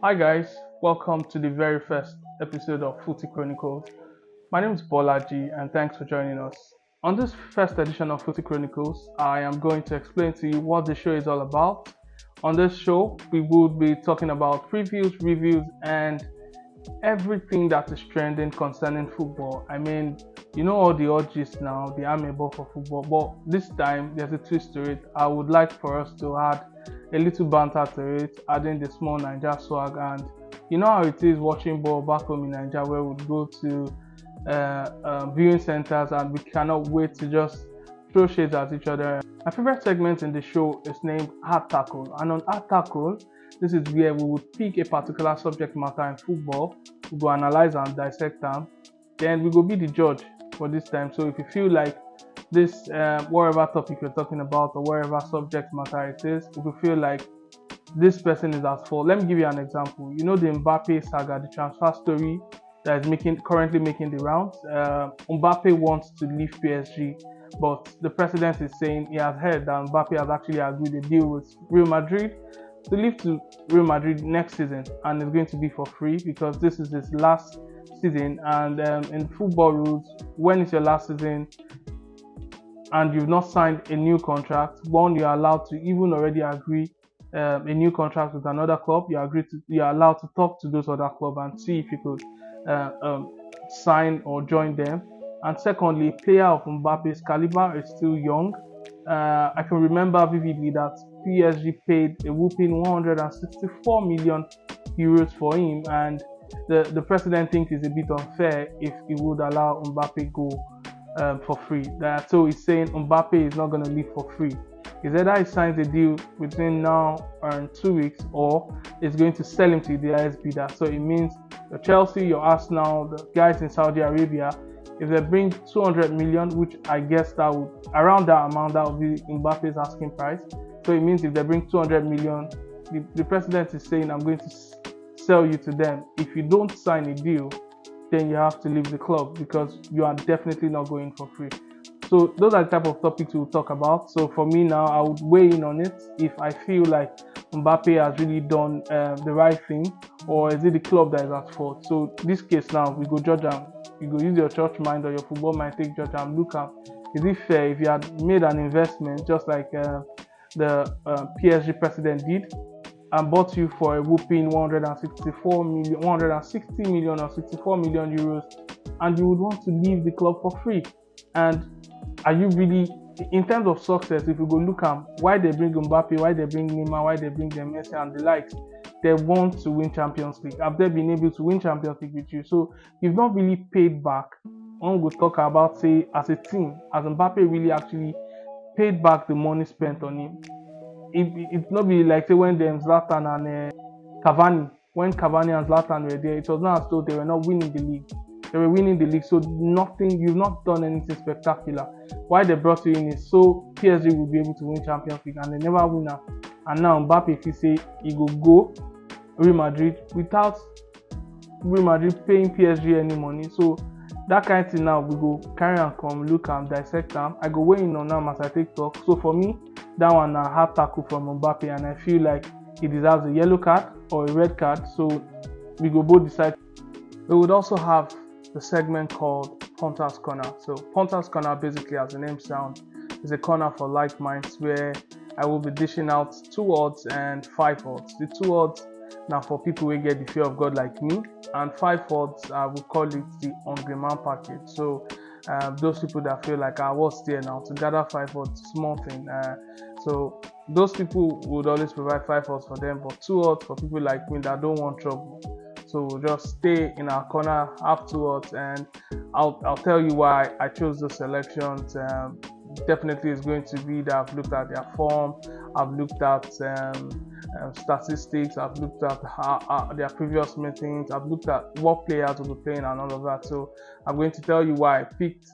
Hi guys, welcome to the very first episode of Footy Chronicles. My name is Bolaji and thanks for joining us. On this first edition of Footy Chronicles, I am going to explain to you what the show is all about. On this show, we will be talking about previews, reviews, and everything that is trending concerning football. I mean, you know all the urges now, the amiable for football, but this time there's a twist to it. I would like for us to add a little banter to it, adding the small Niger swag. And you know how it is watching ball back home in Niger, where we'd go to viewing centers and we cannot wait to just throw shades at each other. My favorite segment in the show is named Hard Tackle, and on Hard Tackle, this is where we would pick a particular subject matter in football, we go analyze and dissect them, then we go be the judge for this time. So if you feel like this whatever topic you're talking about or whatever subject matter it is, if you feel like this person is at fault, let me give you an example. You know the Mbappe saga, the transfer story that is currently making the rounds. Mbappe wants to leave PSG, but the president is saying he has heard that Mbappe has actually agreed a deal with Real Madrid to leave to Real Madrid next season, and it's going to be for free because this is his last season. And in football rules, when it's your last season and you've not signed a new contract, one, you're allowed to even already agree a new contract with another club. You're allowed to talk to those other clubs and see if you could sign or join them. And secondly, a player of Mbappe's caliber is still young. I can remember vividly that PSG paid a whooping 164 million euros for him, and the president thinks it's a bit unfair if he would allow Mbappe go for free. So he's saying Mbappe is not going to leave for free. It's either he signs a deal between now and 2 weeks, or it's going to sell him to the highest bidder. So it means your Chelsea, your Arsenal, the guys in Saudi Arabia, if they bring 200 million, which I guess that would, around that amount, that would be Mbappe's asking price. So it means if they bring 200 million, the president is saying, I'm going to sell you to them. If you don't sign a deal, then you have to leave the club because you are definitely not going for free. So those are the type of topics we'll talk about. So for me now, I would weigh in on it if I feel like Mbappe has really done the right thing, or is it the club that is at fault. So this case now, we go judge them. You go use your church mind or your football mind, take judge and look at, is it fair if you had made an investment just like the PSG president did and bought you for a whooping 160 million or 64 million euros, and you would want to leave the club for free? And are you really, in terms of success, if you go look at why they bring Mbappe, why they bring Neymar, why they bring them Messi and the likes, they want to win Champions League. Have they been able to win Champions League with you? So you've not really paid back. One would talk about, say, as a team, as Mbappe really actually paid back the money spent on him. It's not be like, say, when them Zlatan and Cavani, when Cavani and Zlatan were there, it was not as though they were not winning the league. They were winning the league, so you've not done anything spectacular. Why they brought you in is so PSG will be able to win Champions League, and they never win now. And now Mbappe, if you say he go Real Madrid without Real Madrid paying PSG any money, so that kind of thing now we go carry and come look and dissect them. I go weigh in on them as I take talk. So for me, that one a hard tackle from Mbappe, and I feel like he deserves a yellow card or a red card. So we go both decide. We would also have the segment called Punter's Corner. So Punter's Corner, basically as the name sounds, is a corner for like minds where I will be dishing out 2 odds and 5 odds. The 2 odds now for people who get the fear of God like me, and 5 odds I will call it the hungry man package. So those people that feel like what's there now to gather 5 odds, small thing. So those people would always provide 5 odds for them, but 2 odds for people like me that don't want trouble. So we'll just stay in our corner, have 2 odds, and I'll tell you why I chose those selections. Definitely it's going to be that I've looked at their form, I've looked at statistics, I've looked at their previous meetings, I've looked at what players will be playing and all of that. So I'm going to tell you why I picked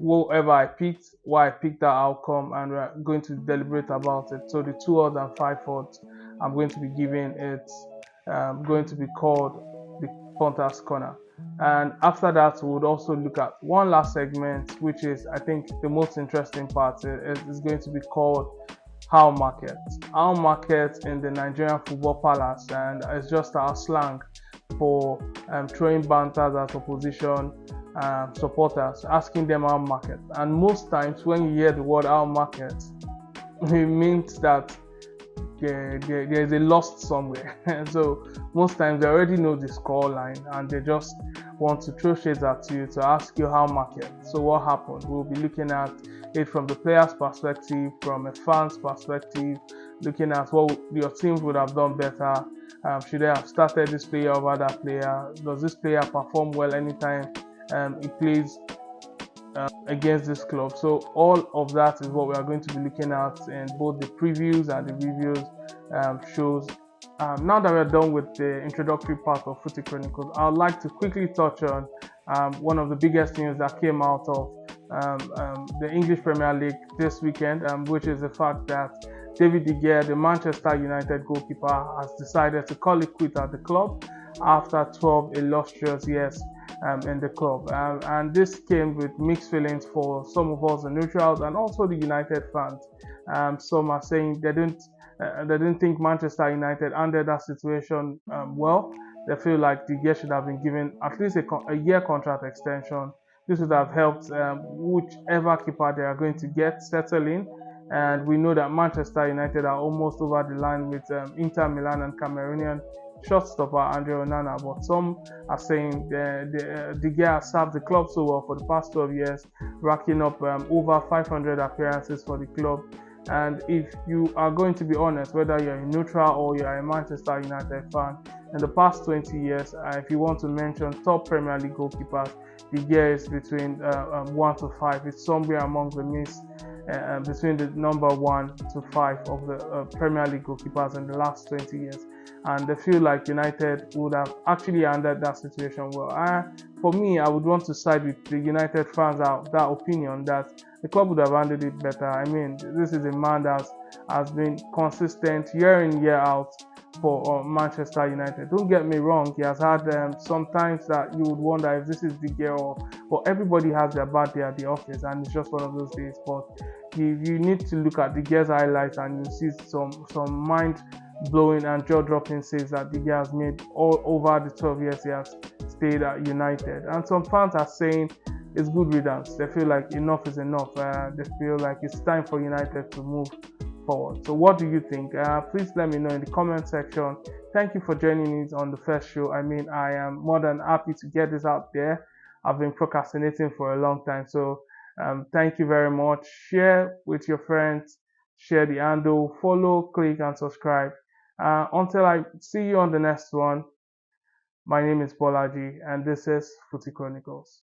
whoever I picked, why I picked that outcome, and we're going to deliberate about it. So the 2 odds and 5 odds I'm going to be giving it going to be called the Punter's Corner. And after that, we would also look at one last segment, which is, I think, the most interesting part. Is going to be called How market. How market in the Nigerian football palace, and it's just our slang for throwing banters at opposition supporters, asking them how market. And most times when you hear the word how market, it means that there's a loss somewhere. So most times they already know the score line and they just want to throw shades at you to ask you how market. So what happened? We'll be looking at it from the player's perspective, from a fan's perspective, looking at what your team would have done better. Should they have started this player over that player? Does this player perform well anytime he plays against this club? So all of that is what we are going to be looking at in both the previews and the reviews shows. Now that we're done with the introductory part of Footy Chronicles, I'd like to quickly touch on one of the biggest news that came out of the English Premier League this weekend, which is the fact that David De Gea, the Manchester United goalkeeper, has decided to call it quits at the club after 12 illustrious years in the club. And this came with mixed feelings for some of us, the neutrals, and also the United fans. Some are saying they didn't think Manchester United handled that situation well. They feel like De Gea should have been given at least a year contract extension. This would have helped whichever keeper they are going to get settle in. And we know that Manchester United are almost over the line with Inter Milan and Cameroonian shortstopper Andre Onana. But some are saying De Gea has served the club so well for the past 12 years, racking up over 500 appearances for the club. And if you are going to be honest, whether you're a neutral or you're a Manchester United fan, in the past 20 years, if you want to mention top Premier League goalkeepers, De Gea is between 1 to 5. It's somewhere among the midst, between the number 1 to 5 of the Premier League goalkeepers in the last 20 years. And they feel like United would have actually handled that situation well. For me, I would want to side with the United fans out that opinion that the club would have handled it better. I mean, this is a man that has been consistent year in, year out for Manchester United. Don't get me wrong, he has had sometimes that you would wonder if this is De Gea but everybody has their bad day at the office, and it's just one of those days. But you need to look at De Gea's highlights and you see some mind-blowing and jaw-dropping saves that De Gea has made all over the 12 years he has stayed at United. And some fans are saying it's good riddance. They feel like enough is enough. They feel like it's time for United to move forward. So what do you think? Please let me know in the comment section. Thank you for joining me on the first show. I mean, I am more than happy to get this out there. I've been procrastinating for a long time. So thank you very much. Share with your friends. Share the handle. Follow, click, and subscribe. Until I see you on the next one, my name is Bolaji, and this is Footy Chronicles.